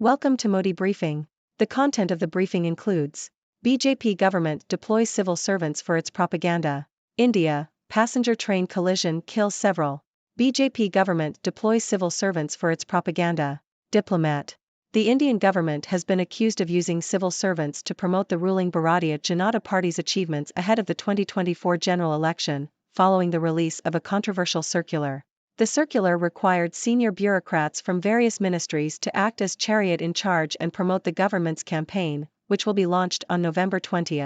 Welcome to Modi Briefing. The content of the briefing includes: BJP government deploys civil servants for its propaganda. India, passenger train collision kills several. BJP government deploys civil servants for its propaganda. Diplomat. The Indian government has been accused of using civil servants to promote the ruling Bharatiya Janata Party's achievements ahead of the 2024 general election, following the release of a controversial circular. The circular required senior bureaucrats from various ministries to act as chariot in charge and promote the government's campaign, which will be launched on November 20.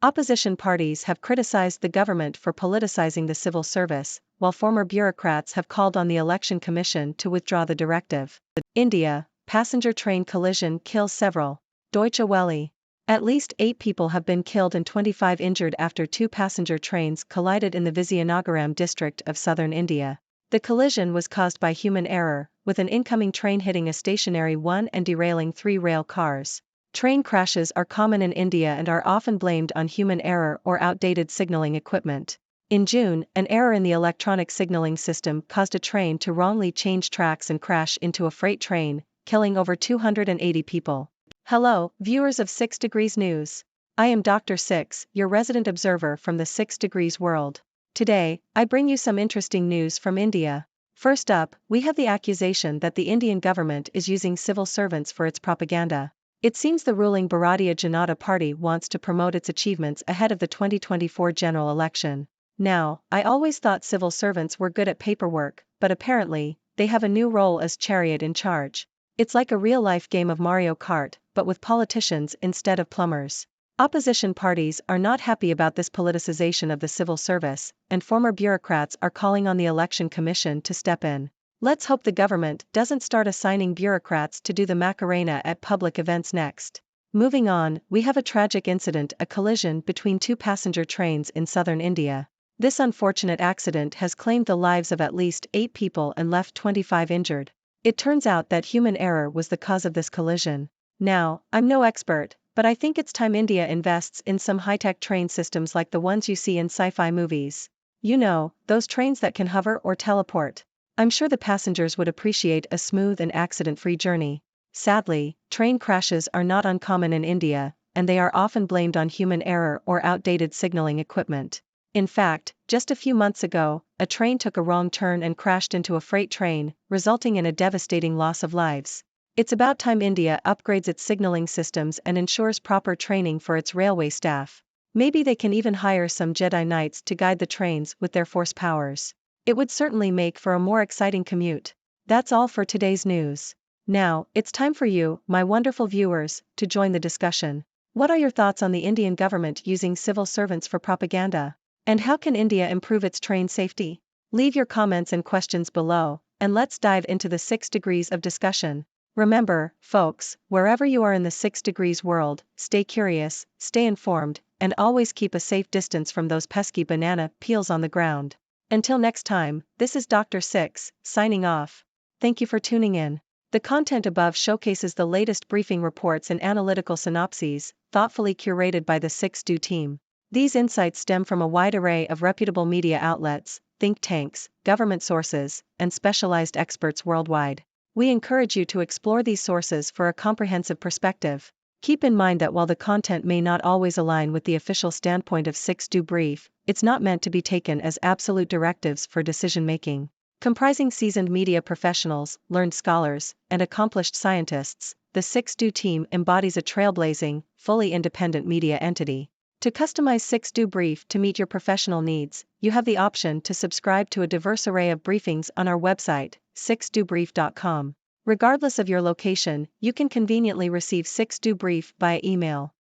Opposition parties have criticized the government for politicizing the civil service, while former bureaucrats have called on the Election Commission to withdraw the directive. India, passenger train collision kills several. Deutsche Welle. At least 8 people have been killed and 25 injured after 2 passenger trains collided in the Vizianagaram district of southern India. The collision was caused by human error, with an incoming train hitting a stationary one and derailing 3 rail cars. Train crashes are common in India and are often blamed on human error or outdated signaling equipment. In June, an error in the electronic signaling system caused a train to wrongly change tracks and crash into a freight train, killing over 280 people. Hello, viewers of 6 Degrees News. I am Dr. Six, your resident observer from the 6 Degrees world. Today, I bring you some interesting news from India. First up, we have the accusation that the Indian government is using civil servants for its propaganda. It seems the ruling Bharatiya Janata Party wants to promote its achievements ahead of the 2024 general election. Now, I always thought civil servants were good at paperwork, but apparently, they have a new role as chariot in charge. It's like a real-life game of Mario Kart, but with politicians instead of plumbers. Opposition parties are not happy about this politicization of the civil service, and former bureaucrats are calling on the Election Commission to step in. Let's hope the government doesn't start assigning bureaucrats to do the Macarena at public events next. Moving on, we have a tragic incident, a collision between 2 passenger trains in southern India. This unfortunate accident has claimed the lives of at least 8 people and left 25 injured. It turns out that human error was the cause of this collision. Now, I'm no expert, but I think it's time India invests in some high-tech train systems like the ones you see in sci-fi movies. You know, those trains that can hover or teleport. I'm sure the passengers would appreciate a smooth and accident-free journey. Sadly, train crashes are not uncommon in India, and they are often blamed on human error or outdated signaling equipment. In fact, just a few months ago, a train took a wrong turn and crashed into a freight train, resulting in a devastating loss of lives. It's about time India upgrades its signaling systems and ensures proper training for its railway staff. Maybe they can even hire some Jedi Knights to guide the trains with their force powers. It would certainly make for a more exciting commute. That's all for today's news. Now, it's time for you, my wonderful viewers, to join the discussion. What are your thoughts on the Indian government using civil servants for propaganda? And how can India improve its train safety? Leave your comments and questions below, and let's dive into the 6 degrees of discussion. Remember, folks, wherever you are in the 6 Degrees world, stay curious, stay informed, and always keep a safe distance from those pesky banana peels on the ground. Until next time, this is Dr. Six, signing off. Thank you for tuning in. The content above showcases the latest briefing reports and analytical synopses, thoughtfully curated by the 6Do team. These insights stem from a wide array of reputable media outlets, think tanks, government sources, and specialized experts worldwide. We encourage you to explore these sources for a comprehensive perspective. Keep in mind that while the content may not always align with the official standpoint of 6Do Brief, it's not meant to be taken as absolute directives for decision-making. Comprising seasoned media professionals, learned scholars, and accomplished scientists, the 6Do team embodies a trailblazing, fully independent media entity. To customize 6Do Brief to meet your professional needs, you have the option to subscribe to a diverse array of briefings on our website, 6dobrief.com. Regardless of your location, you can conveniently receive 6Do Brief via email.